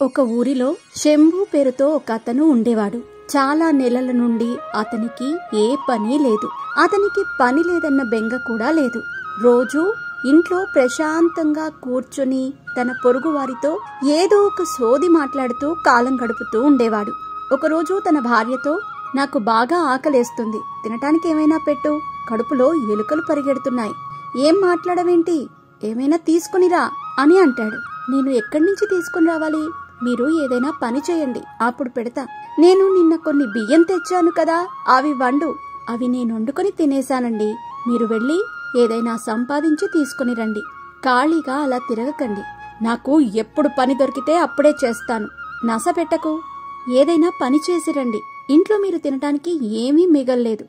ఒక ఊరిలో శంభు పేరుతో ఒక అతను ఉండేవాడు. చాలా నెలల నుండి అతనికి ఏ పని లేదు. అతనికి పని లేదన్న బెంగ కూడా లేదు. రోజు ఇంట్లో ప్రశాంతంగా కూర్చుని తన పొరుగు వారితో ఏదో ఒక సోది మాట్లాడుతూ కాలం గడుపుతూ ఉండేవాడు. ఒకరోజు తన భార్యతో, నాకు బాగా ఆకలేస్తుంది, తినటానికి ఏమైనా పెట్టు, కడుపులో ఎలుకలు పరిగెడుతున్నాయి. ఏం మాట్లాడవేంటి, ఏమైనా తీసుకునిరా అని అంటాడు. నేను ఎక్కడి నుంచి తీసుకుని రావాలి? మీరు ఏదైనా పని చేయండి, అప్పుడు పెడతా. నేను నిన్న కొన్ని బియ్యం తెచ్చాను కదా, అవి వండు. అవి నేను వండుకొని తినేశానండి. మీరు వెళ్ళి ఏదైనా సంపాదించి తీసుకుని రండి. ఖాళీగా అలా తిరగకండి. నాకు ఎప్పుడు పని దొరికితే అప్పుడే చేస్తాను. నస పెట్టకు. ఏదైనా పని చేసి రండి. ఇంట్లో మీరు తినటానికి ఏమీ మిగల్లేదు.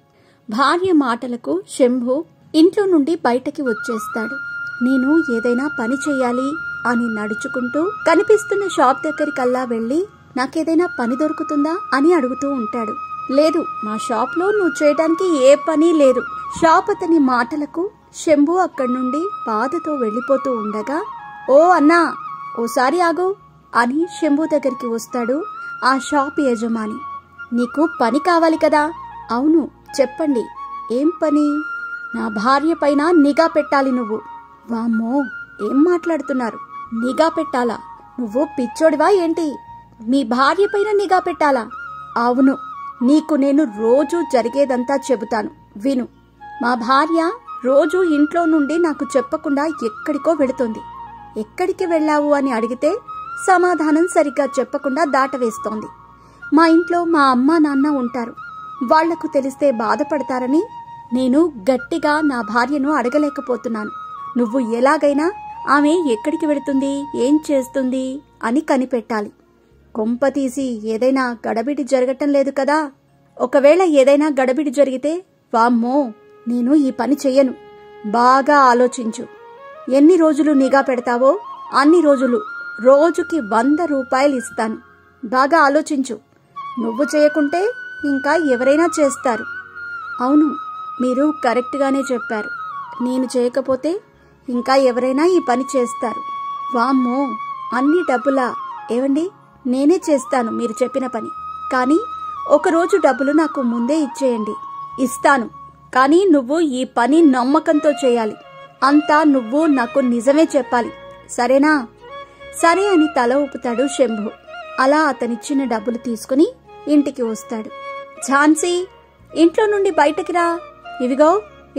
భార్య మాటలకు శంభు ఇంట్లో నుండి బయటకి వచ్చేస్తాడు. నేను ఏదైనా పని చెయ్యాలి అని నడుచుకుంటూ కనిపిస్తున్న షాప్ దగ్గరికల్లా వెళ్లి, నాకేదైనా పని దొరుకుతుందా అని అడుగుతూ ఉంటాడు. లేదు, మా షాప్ లో నువ్వు చేయడానికి ఏ పని లేదు. షాప్ అతని మాటలకు శంభు అక్కడి నుండి బాధతో వెళ్లిపోతూ ఉండగా, ఓ అన్నా, ఓసారి ఆగు అని శంభు దగ్గరికి వస్తాడు ఆ షాప్ యజమాని. నీకు పని కావాలి కదా? అవును, చెప్పండి, ఏం పని? నా భార్య పైన నిఘా పెట్టాలి నువ్వు. వామ్మో, ఏం మాట్లాడుతున్నారు? నిఘా పెట్టాలా? నువ్వు పిచ్చోడివా ఏంటి? మీ భార్య పైన నిఘా పెట్టాలా? అవును, నీకు నేను రోజూ జరిగేదంతా చెబుతాను, విను. మా భార్య రోజూ ఇంట్లో నుండి నాకు చెప్పకుండా ఎక్కడికో వెళుతోంది. ఎక్కడికి వెళ్ళావు అని అడిగితే సమాధానం సరిగ్గా చెప్పకుండా దాటవేస్తోంది. మా ఇంట్లో మా అమ్మ నాన్న ఉంటారు. వాళ్లకు తెలిస్తే బాధపడతారని నేను గట్టిగా నా భార్యను అడగలేకపోతున్నాను. నువ్వు ఎలాగైనా ఆమె ఎక్కడికి వెళుతుంది, ఏం చేస్తుంది అని కనిపెట్టాలి. కొంపతీసి ఏదైనా గడబిడి జరగటం లేదు కదా? ఒకవేళ ఏదైనా గడబిడి జరిగితే, వామ్మో, నేను ఈ పని చెయ్యను. బాగా ఆలోచించు. ఎన్ని రోజులు నిఘా పెడతావో అన్ని రోజులు రోజుకి 100 రూపాయలు ఇస్తాను. బాగా ఆలోచించు. నువ్వు చేయకుంటే ఇంకా ఎవరైనా చేస్తారు. అవును, మీరు కరెక్ట్గానే చెప్పారు. నేను చేయకపోతే ఇంకా ఎవరైనా ఈ పని చేస్తారు. వామ్మో, అన్ని డబ్బులా? ఏవండి, నేనే చేస్తాను మీరు చెప్పిన పని. కానీ ఒకరోజు డబ్బులు నాకు ముందే ఇచ్చేయండి. ఇస్తాను, కానీ నువ్వు ఈ పని నమ్మకంతో చేయాలి. అంతా నువ్వు నాకు నిజమే చెప్పాలి, సరేనా? సరే అని తల ఊపుతాడు శంభు. అలా అతనిచ్చిన డబ్బులు తీసుకుని ఇంటికి వస్తాడు. ఝాన్సీ, ఇంట్లో నుండి బయటకి రా. ఇవిగో,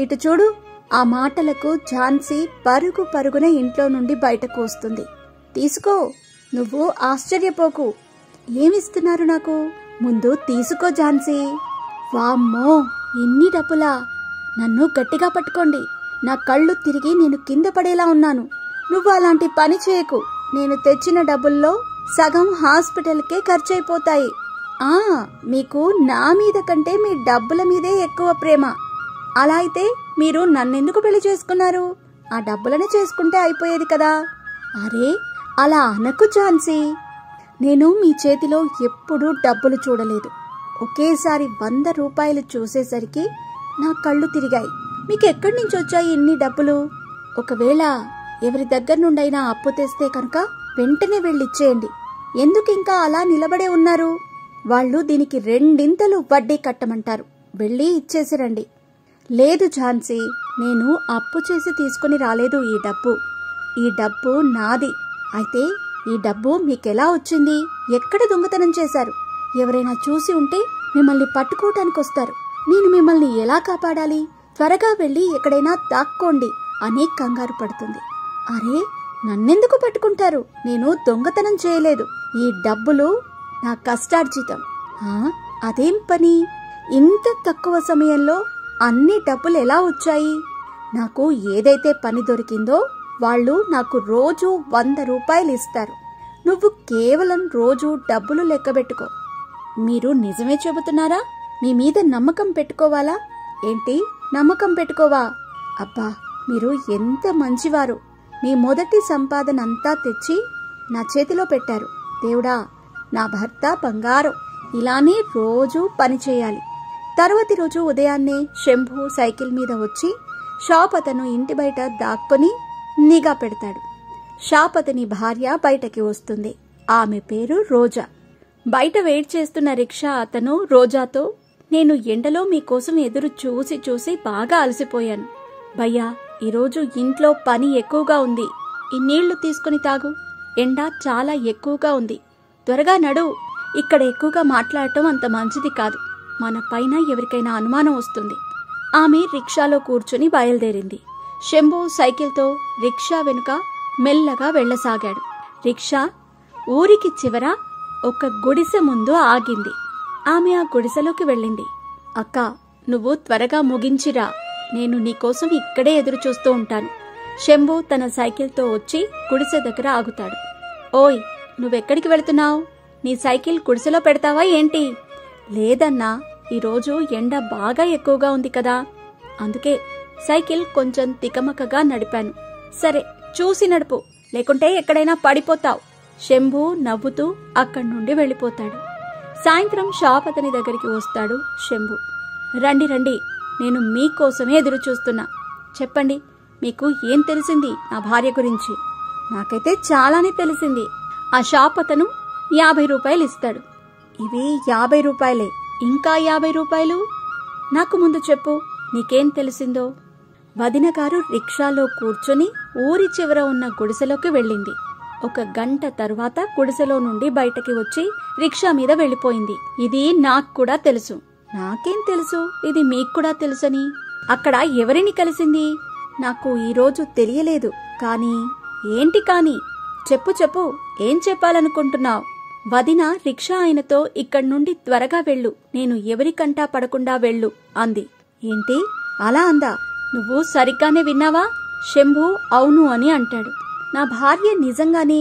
ఇటు చూడు. ఆ మాటలకు ఝాన్సీ పరుగు పరుగున ఇంట్లో నుండి బయటకు వస్తుంది. తీసుకో. నువ్వు ఆశ్చర్యపోకు. ఏమిస్తున్నారు నాకు? ముందు తీసుకో ఝాన్సీ. వామ్మో, ఇన్ని డబ్బులా? నన్ను గట్టిగా పట్టుకోండి. నా కళ్ళు తిరిగి నేను కింద పడేలా ఉన్నాను. నువ్వు అలాంటి పని చేయకు. నేను తెచ్చిన డబ్బుల్లో సగం హాస్పిటల్కే ఖర్చయిపోతాయి. మీకు నా మీద కంటే మీ డబ్బుల మీదే ఎక్కువ ప్రేమ. అలా అయితే మీరు నన్నెందుకు పెళ్లి చేసుకున్నారు? ఆ డబ్బులని చేసుకుంటే అయిపోయేది కదా. అరే, అలా అనకు ఝాన్సీ. నేను మీ చేతిలో ఎప్పుడూ డబ్బులు చూడలేదు. ఒకేసారి 100 రూపాయలు చూసేసరికి నా కళ్ళు తిరిగాయి. మీకు ఎక్కడి నుంచి వచ్చాయి ఇన్ని డబ్బులు? ఒకవేళ ఎవరి దగ్గర నుండైనా అప్పు తెస్తే కనుక వెంటనే వెళ్ళిచ్చేయండి. ఎందుకు ఇంకా అలా నిలబడే ఉన్నారు? వాళ్ళు దీనికి 2 వడ్డీ కట్టమంటారు. వెళ్ళి ఇచ్చేసిరండి. లేదు ఝాన్సీ, నేను అప్పు చేసి తీసుకుని రాలేదు ఈ డబ్బు నాది. అయితే ఈ డబ్బు మీకెలా వచ్చింది? ఎక్కడ దొంగతనం చేశారు? ఎవరైనా చూసి ఉంటే మిమ్మల్ని పట్టుకోవటానికి వస్తారు. నేను మిమ్మల్ని ఎలా కాపాడాలి? త్వరగా వెళ్ళి ఎక్కడైనా దాక్కోండి అని కంగారు పడుతుంది. అరే, నన్నెందుకు పట్టుకుంటారు? నేను దొంగతనం చేయలేదు. ఈ డబ్బులు నా కష్టార్జితం. అదేం పని? ఇంత తక్కువ సమయంలో అన్ని డబ్బులు ఎలా వచ్చాయి? నాకు ఏదైతే పని దొరికిందో వాళ్ళు నాకు రోజు 100 రూపాయలు ఇస్తారు. నువ్వు కేవలం రోజు డబ్బులు లెక్కబెట్టుకో. మీరు నిజమే చెబుతున్నారా? మీ మీద నమ్మకం పెట్టుకోవాలా? ఏంటి, నమ్మకం పెట్టుకోవా? అబ్బా, మీరు ఎంత మంచివారు. మీ మొదటి సంపాదన అంతా తెచ్చి నా చేతిలో పెట్టారు. దేవుడా, నా భర్త బంగారం. ఇలానే రోజూ పని చేయాలి. తరువాతి రోజు ఉదయాన్నే శంభు సైకిల్ మీద వచ్చి షాప్ అతను ఇంటి బయట దాక్కొని నిఘా పెడతాడు. షాప్ అతని భార్య బయటకి వస్తుంది. ఆమె పేరు రోజా. బయట వెయిట్ చేస్తున్న రిక్షా అతను రోజాతో, నేను ఎండలో మీకోసం ఎదురు చూసి చూసి బాగా అలసిపోయాను. భయ్యా, ఈరోజు ఇంట్లో పని ఎక్కువగా ఉంది. ఈ నీళ్లు తీసుకుని తాగు. ఎండ చాలా ఎక్కువగా ఉంది. త్వరగా నడు. ఇక్కడ ఎక్కువగా మాట్లాడటం అంత మంచిది కాదు. మన పైన ఎవరికైనా అనుమానం వస్తుంది. ఆమె రిక్షాలో కూర్చుని బయలుదేరింది. శంభు సైకిల్తో రిక్షా వెనుక మెల్లగా వెళ్లసాగాడు. రిక్షా ఊరికి చివర ఒక గుడిసె ముందు ఆగింది. ఆమె ఆ గుడిసెలోకి వెళ్ళింది. అక్కా, నువ్వు త్వరగా ముగించిరా. నేను నీకోసం ఇక్కడే ఎదురు చూస్తూ ఉంటాను. శంభు తన సైకిల్తో వచ్చి గుడిసె దగ్గర ఆగుతాడు. ఓయ్, నువ్వెక్కడికి వెళుతున్నావు? నీ సైకిల్ గుడిసెలో పెడతావా ఏంటి? లేదన్నా, ఈరోజు ఎండ బాగా ఎక్కువగా ఉంది కదా, అందుకే సైకిల్ కొంచెం తికమకగా నడిపాను. సరే, చూసి నడుపు, లేకుంటే ఎక్కడైనా పడిపోతావు. శంభు నవ్వుతూ అక్కడి నుండి వెళ్ళిపోతాడు. సాయంత్రం షాప్ అతని దగ్గరికి వస్తాడు శంభు. రండి రండి, నేను మీకోసమే ఎదురు చూస్తున్నా. చెప్పండి, మీకు ఏం తెలిసింది నా భార్య గురించి? నాకైతే చాలానే తెలిసింది. ఆ షాప్ అతను 50 రూపాయలు ఇస్తాడు. ఇవి 50 రూపాయలే. ఇంకా 50 రూపాయలు? నాకు ముందు చెప్పు, నీకేం తెలిసిందో? వదిన గారు రిక్షాలో కూర్చొని ఊరి చివర ఉన్న గుడిసెలోకి వెళ్ళింది. 1 గంట తరువాత గుడిసెలో నుండి బయటకి వచ్చి రిక్షా మీద వెళ్ళిపోయింది. ఇది నాకు కూడా తెలుసు. నాకేం తెలుసు ఇది మీకు కూడా తెలుసని? అక్కడ ఎవరిని కలిసింది? నాకు ఈరోజు తెలియలేదు. కానీ ఏంటి కాని? చెప్పు చెప్పు, ఏం చెప్పాలనుకుంటున్నావు? వదిన రిక్షా ఆయనతో ఇక్కడి నుండి త్వరగా వెళ్ళు, నేను ఎవరికంటా పడకుండా వెళ్ళు అంది. ఏంటి, అలా అందా? నువ్వు సరిగ్గానే విన్నావా? శంభు అవును అని అంటాడు. నా భార్య నిజంగానే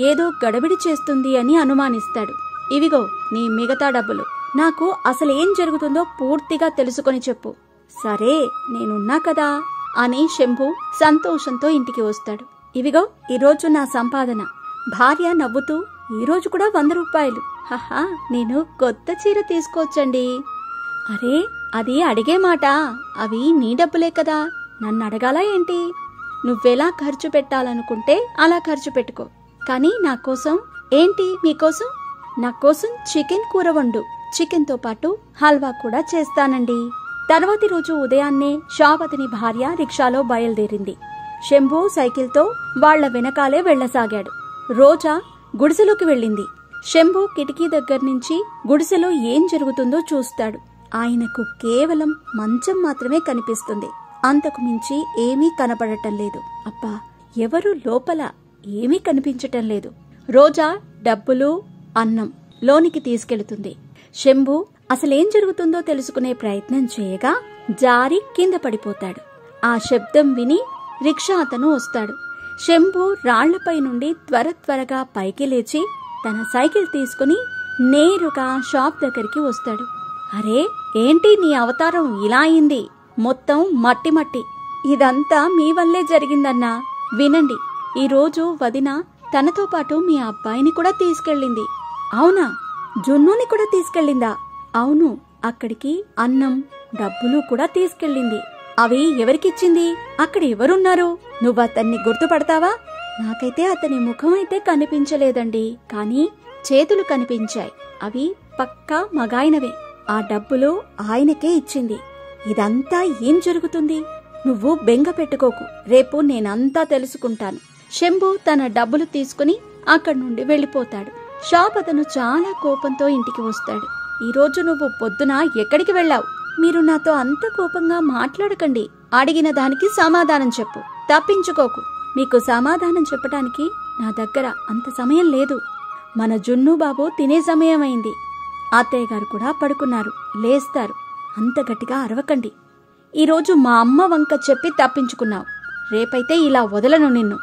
ఏదో గడబిడి చేస్తుంది అని అనుమానిస్తాడు. ఇవిగో నీ మిగతా డబ్బులు. నాకు అసలేం జరుగుతుందో పూర్తిగా తెలుసుకొని చెప్పు. సరే, నేనున్నా కదా అని శంభు సంతోషంతో ఇంటికి వస్తాడు. ఇవిగో ఈరోజు నా సంపాదన. భార్య నవ్వుతూ, ఈరోజు కూడా 100 రూపాయలు. హహా, నేను కొత్త చీర తీసుకోవచ్చండి. అరే, అది అడిగే మాట. అవి నీ డబ్బులే కదా, నన్ను అడగాలా ఏంటి? నువ్వెలా ఖర్చు పెట్టాలనుకుంటే అలా ఖర్చు పెట్టుకో. కానీ నాకోసం ఏంటి? మీకోసం? నాకోసం చికెన్ కూర వండు. చికెన్తో పాటు హల్వా కూడా చేస్తానండి. తర్వాతి రోజు ఉదయాన్నే షాప్ అతని భార్య రిక్షాలో బయలుదేరింది. శంభు సైకిల్తో వాళ్ల వెనకాలే వెళ్లసాగాడు. రోజా గుడిసెలోకి వెళ్ళింది. శంభు కిటికీ దగ్గర నుంచి గుడిసెలో ఏం జరుగుతుందో చూస్తాడు. ఆయనకు కేవలం మంచం మాత్రమే కనిపిస్తుంది. అంతకు మించి ఏమీ కనపడటం లేదు. అబ్బా, ఎవరు లోపల? ఏమీ కనిపించటం లేదు. రోజా డబ్బులు, అన్నం లోనికి తీసుకెళ్తుంది. శంభు అసలేం జరుగుతుందో తెలుసుకునే ప్రయత్నం చేయగా జారి కింద పడిపోతాడు. ఆ శబ్దం విని రిక్షా అతను వస్తాడు. శంభు రాళ్లపై నుండి త్వరగా పైకి లేచి తన సైకిల్ తీసుకుని నేరుగా షాప్ దగ్గరికి వస్తాడు. అరే, ఏంటి నీ అవతారం ఇలా అయింది? మొత్తం మట్టి మట్టి. ఇదంతా మీ వల్లే జరిగిందన్నా. వినండి, ఈరోజు వదిన తనతో పాటు మీ అబ్బాయిని కూడా తీసుకెళ్ళింది. అవునా? జున్నుని కూడా తీసుకెళ్ళిందా? అవును, అక్కడికి అన్నం, డబ్బులు కూడా తీసుకెళ్ళింది. అవి ఎవరికిచ్చింది? అక్కడ ఎవరున్నారు? నువ్వతన్ని గుర్తుపడతావా? నాకైతే అతని ముఖం అయితే కనిపించలేదండి, కానీ చేతులు కనిపించాయి. అవి పక్కా మగాయనవే. ఆ డబ్బులు ఆయనకే ఇచ్చింది. ఇదంతా ఏం జరుగుతుంది? నువ్వు బెంగ పెట్టుకోకు, రేపు నేనంతా తెలుసుకుంటాను. శంభు తన డబ్బులు తీసుకుని అక్కడి నుండి వెళ్ళిపోతాడు. షాప్ అతను చాలా కోపంతో ఇంటికి వస్తాడు. ఈరోజు నువ్వు పొద్దున ఎక్కడికి వెళ్ళావు? మీరు నాతో అంత కోపంగా మాట్లాడకండి. అడిగిన దానికి సమాధానం చెప్పు, తప్పించుకోకు. మీకు సమాధానం చెప్పటానికి నా దగ్గర అంత సమయం లేదు. మన జున్ను బాబు తినే సమయం అయింది. అత్తయ్య గారు కూడా పడుకున్నారు, లేస్తారు. అంత గట్టిగా అరవకండి. ఈరోజు మా అమ్మ వంక చెప్పి తప్పించుకున్నావు. రేపైతే ఇలా వదలను నిన్ను.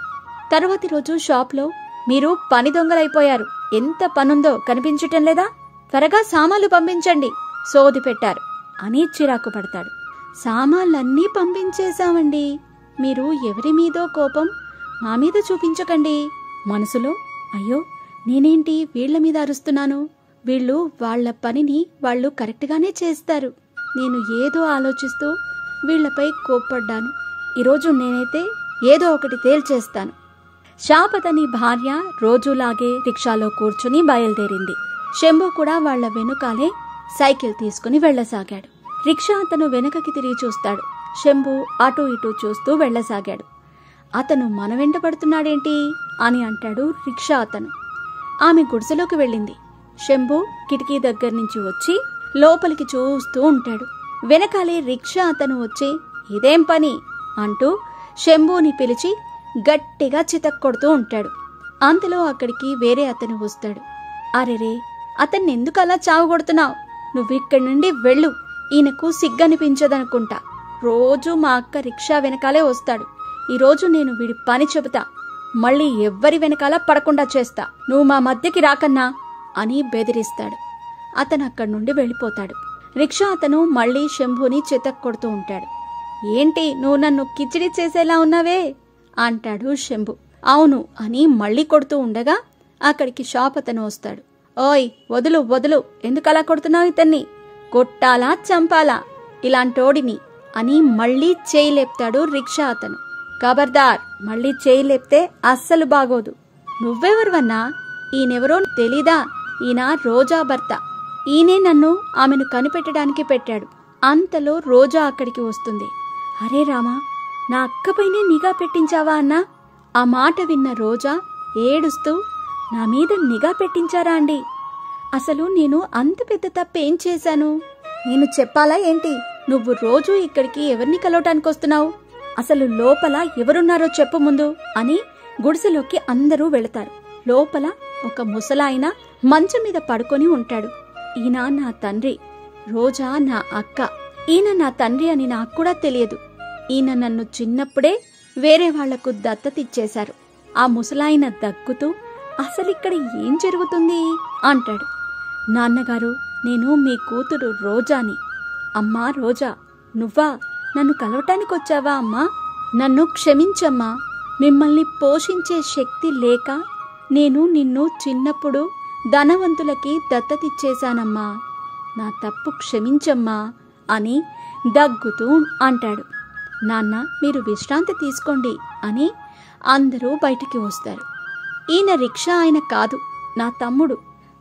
తరువాతి రోజు షాప్లో, మీరు పని దొంగలైపోయారు. ఎంత పనుందో కనిపించటం లేదా? త్వరగా సామాన్లు పంపించండి, సోది పెట్టారు అని చిరాకు పడతాడు. సామాన్లన్నీ పంపించేశామండి. మీరు ఎవరి మీదో కోపం మా మీద చూపించకండి. మనసులో, అయ్యో నేనేంటి వీళ్ల మీద అరుస్తున్నాను? వీళ్ళు వాళ్ల పనిని వాళ్ళు కరెక్ట్గానే చేస్తారు. నేను ఏదో ఆలోచిస్తూ వీళ్లపై కోప్పడ్డాను. ఈరోజు నేనైతే ఏదో ఒకటి తేల్చేస్తాను. శాపతని భార్య రోజులాగే రిక్షాలో కూర్చుని బయలుదేరింది. శంభు కూడా వాళ్ల వెనుకాలే సైకిల్ తీసుకుని వెళ్లసాగాడు. రిక్షా అతను వెనకకి తిరిగి చూస్తాడు. శంభు అటూ ఇటూ చూస్తూ వెళ్లసాగాడు. అతను మన వెంట పడుతున్నాడేంటి అని అంటాడు రిక్షా అతను. ఆమె గుడిసెలోకి వెళ్ళింది. శంభు కిటికీ దగ్గర నుంచి వచ్చి లోపలికి చూస్తూ ఉంటాడు. వెనకాలే రిక్షా అతను వచ్చి ఇదేం పని అంటూ శంభుని పిలిచి గట్టిగా చితక్కొడుతూ ఉంటాడు. అంతలో అక్కడికి వేరే అతను వస్తాడు. అరెరే, అతన్నెందుకు అలా చావగొడుతున్నావు? నువ్విక్కడి నుండి వెళ్ళు. ఈయనకు సిగ్గనిపించదనుకుంటా. రోజూ మా అక్క రిక్షా వెనకాలే వస్తాడు. ఈరోజు నేను వీడి పని చెబుతా. మళ్ళీ ఎవ్వరి వెనకాల పడకుండా చేస్తా. నువ్వు మా మధ్యకి రాకన్నా అని బెదిరిస్తాడు. అతను అక్కడి నుండి వెళ్ళిపోతాడు. రిక్షా అతను మళ్లీ శంభుని చితక్కొడుతూ ఉంటాడు. ఏంటి నువ్వు నన్ను కిచిడి చేసేలా ఉన్నావే అంటాడు శంభు. అవును అని మళ్లీ కొడుతూ ఉండగా అక్కడికి షాప్ అతను వస్తాడు. ఓయ్ వదులు వదులు, ఎందుకలా కొడుతున్నావు? ఇతన్ని కొట్టాలా చంపాలా ఇలాంటోడిని అని మళ్లీ చేయి లేపుతాడు రిక్షా అతను. ఖబర్దార్, మళ్లీ చేయి లేపితే అస్సలు బాగోదు. నువ్వెవరివన్నా? ఈయనెవరో తెలీదా? ఈయన రోజా భర్త. ఈయనే నన్ను ఆమెను కనిపెట్టడానికి పెట్టాడు. అంతలో రోజా అక్కడికి వస్తుంది. అరే రామా, నా అక్కపైనే నిఘా పెట్టించావా అన్నా? ఆ మాట విన్న రోజా ఏడుస్తూ, నా మీద నిఘా పెట్టించారా అండి? అసలు నేను అంత పెద్ద తప్పేం చేశాను? నేను చెప్పాలా ఏంటి? నువ్వు రోజూ ఇక్కడికి ఎవరిని కలవటానికి వస్తున్నావు? అసలు లోపల ఎవరున్నారో చెప్పు ముందు అని గుడిసెలోకి అందరూ వెళతారు. లోపల ఒక ముసలాయన మంచం మీద పడుకొని ఉంటాడు. ఈయన నా తండ్రి, రోజా నా అక్క. ఈయన నా తండ్రి అని నాకు కూడా తెలియదు. ఈయన నన్ను చిన్నప్పుడే వేరే వాళ్లకు దత్తతిచ్చేశారు. ఆ ముసలాయన దగ్గుతూ, అసలిక్కడ ఏం జరుగుతుంది అంటాడు. నాన్నగారు, నేను మీ కూతురు రోజాని. అమ్మా రోజా, నువ్వా? నన్ను కలవటానికొచ్చావా అమ్మా? నన్ను క్షమించమ్మా. మిమ్మల్ని పోషించే శక్తి లేక నేను నిన్ను చిన్నప్పుడు ధనవంతులకి దత్తతిచ్చేశానమ్మా. నా తప్పు క్షమించమ్మా అని దగ్గుతూ అంటాడు. నాన్న, మీరు విశ్రాంతి తీసుకోండి అని అందరూ బయటికి వస్తారు. ఈయన రిక్షా ఆయన కాదు, నా తమ్ముడు.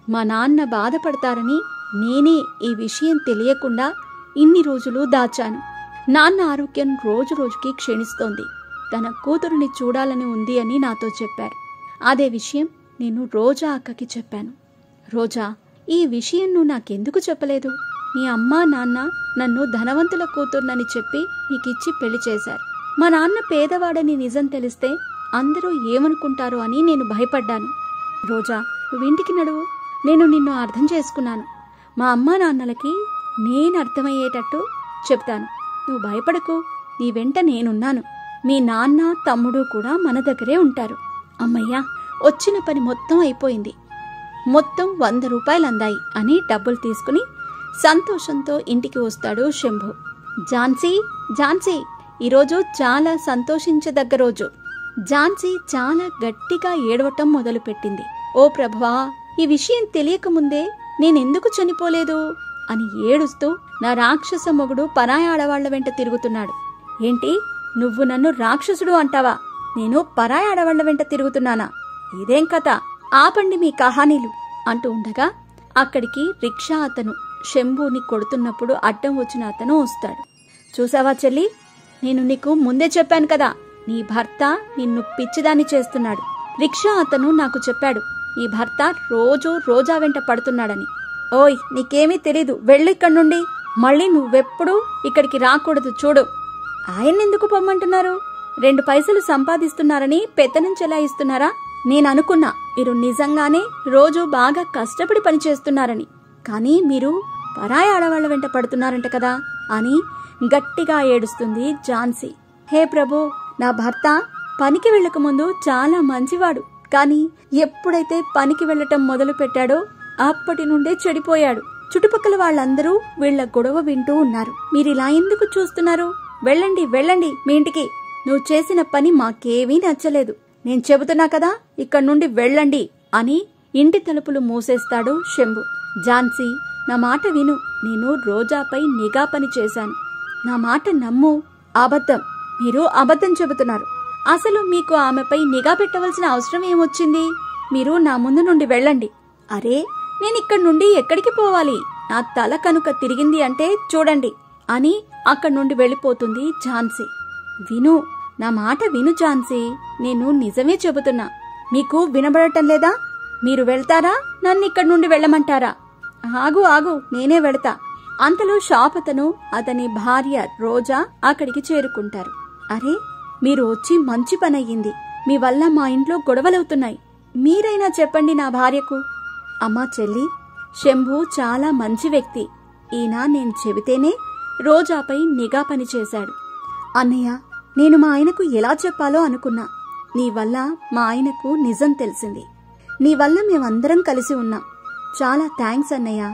మా నాన్న బాధపడతారని నేనే ఈ విషయం తెలియకుండా ఇన్ని రోజులు దాచాను. నాన్న ఆరోగ్యం రోజు రోజుకి క్షీణిస్తోంది. తన కూతురుని చూడాలని ఉంది అని నాతో చెప్పారు. అదే విషయం నేను రోజా అక్కకి చెప్పాను. రోజా, ఈ విషయం నువ్వు నాకెందుకు చెప్పలేదు? మీ అమ్మా నాన్న నన్ను ధనవంతుల కూతుర్నని చెప్పి నీకిచ్చి పెళ్లి చేశారు. మా నాన్న పేదవాడని నిజం తెలిస్తే అందరూ ఏమనుకుంటారో అని నేను భయపడ్డాను. రోజా, నువ్వు ఇంటికి నడువు. నేను నిన్ను అర్థం చేసుకున్నాను. మా అమ్మా నాన్నలకి నేను అర్థమయ్యేటట్టు చెప్తాను. నువ్వు భయపడకు, నీ వెంట నేనున్నాను. మీ నాన్న తమ్ముడు కూడా మన దగ్గరే ఉంటారు. అమ్మయ్యా, వచ్చిన పని మొత్తం అయిపోయింది. మొత్తం 100 రూపాయలు అందాయి అని డబ్బులు తీసుకుని సంతోషంతో ఇంటికి వస్తాడు శంభు. ఝాన్సీ, ఝాన్సీ, ఈరోజు చాలా సంతోషించదగ్గ రోజు. ఝాన్సీ చాలా గట్టిగా ఏడవటం మొదలుపెట్టింది. ఓ ప్రభువా, ఈ విషయం తెలియకముందే నేనెందుకు చనిపోలేదు అని ఏడుస్తూ, నా రాక్షస మొగుడు పరాయి ఆడవాళ్ల వెంట తిరుగుతున్నాడు. ఏంటి, నువ్వు నన్ను రాక్షసుడు అంటావా? నేను పరాయి ఆడవాళ్ల వెంట తిరుగుతున్నానా? ఇదేం కథ? ఆపండి మీ కహానీలు అంటూ ఉండగా అక్కడికి రిక్షా అతను శంభుని కొడుతున్నప్పుడు అడ్డం వచ్చిన అతను వస్తాడు. చూసావా చెల్లి, నేను నీకు ముందే చెప్పాను కదా, నీ భర్త నిన్ను పిచ్చిదాన్ని చేస్తున్నాడు. రిక్షా అతను నాకు చెప్పాడు, నీ భర్త రోజూ రోజా వెంట పడుతున్నాడని. ఓయ్, నీకేమీ తెలీదు, వెళ్ళు ఇక్కడి నుండి. మళ్ళీ నువ్వెప్పుడు ఇక్కడికి రాకూడదు. చూడు, ఆయన్నెందుకు పొమ్మంటున్నారు? 2 పైసలు సంపాదిస్తున్నారని పెత్తనం చెలాయిస్తున్నారా? నేననుకున్నా మీరు నిజంగానే రోజు బాగా కష్టపడి పనిచేస్తున్నారని. కానీ మీరు పరాయి ఆడవాళ్ల వెంట పడుతున్నారంట కదా అని గట్టిగా ఏడుస్తుంది ఝాన్సీ. హే ప్రభు, నా భర్త పనికి వెళ్లకముందు చాలా మంచివాడు. కానీ ఎప్పుడైతే పనికి వెళ్లటం మొదలు పెట్టాడో అప్పటి నుండే చెడిపోయాడు. చుట్టుపక్కల వాళ్ళందరూ వీళ్ల గొడవ వింటూ ఉన్నారు. మీరిలా ఎందుకు చూస్తున్నారు? వెళ్ళండి వెళ్ళండి మీ ఇంటికి. నువ్వు చేసిన పని మాకేమీ నచ్చలేదు. నేను చెబుతున్నా కదా, ఇక్కడి నుండి వెళ్ళండి అని ఇంటి తలుపులు మూసేస్తాడు శంభు. ఝాన్సీ, నా మాట విను. నేను రోజాపై నిఘా పని చేశాను. నా మాట నమ్ము. అబద్ధం, మీరు అబద్ధం చెబుతున్నారు. అసలు మీకు ఆమెపై నిఘా పెట్టవలసిన అవసరం ఏమొచ్చింది? మీరు నా ముందు నుండి వెళ్ళండి. అరే, నేనిక్కడి నుండి ఎక్కడికి పోవాలి? నా తల కనుక తిరిగింది అంటే చూడండి అని అక్కడి నుండి వెళ్ళిపోతుంది ఝాన్సీ. విను, నా మాట విను ఝాన్సీ, నేను నిజమే చెబుతున్నా. మీకు వినబడటం లేదా? మీరు వెళ్తారా, నన్నిక్కడి నుండి వెళ్ళమంటారా? ఆగు ఆగు, నేనే వెళతా. అంతలో షాప్ అతను, అతని భార్య రోజా అక్కడికి చేరుకుంటారు. అరే, మీరు వచ్చి మంచి పనయ్యింది. మీ వల్ల మా ఇంట్లో గొడవలవుతున్నాయి. మీరైనా చెప్పండి నా భార్యకు. అమ్మా చెల్లి, శంభు చాలా మంచి వ్యక్తి. ఈయన నేను చెబితేనే రోజాపై నిఘా పని చేశాడు. అన్నయ్య, నేను మా ఆయనకు ఎలా చెప్పాలో అనుకున్నా. నీ వల్ల మా ఆయనకు నిజం తెలిసింది. నీ వల్ల మేమందరం కలిసి ఉన్నాం. చాలా థ్యాంక్స్ అన్నయ్య.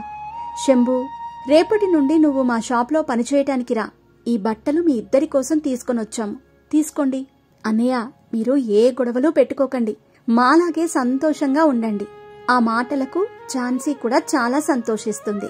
శంభు, రేపటి నుండి నువ్వు మా షాప్లో పనిచేయటానికి రా. ఈ బట్టలు మీ ఇద్దరి కోసం తీసుకొనొచ్చాము, తీసుకోండి. అన్నయ్య, మీరు ఏ గొడవలు పెట్టుకోకండి. మాలాగే సంతోషంగా ఉండండి. ఆ మాటలకు ఝాన్సీ కూడా చాలా సంతోషిస్తుంది.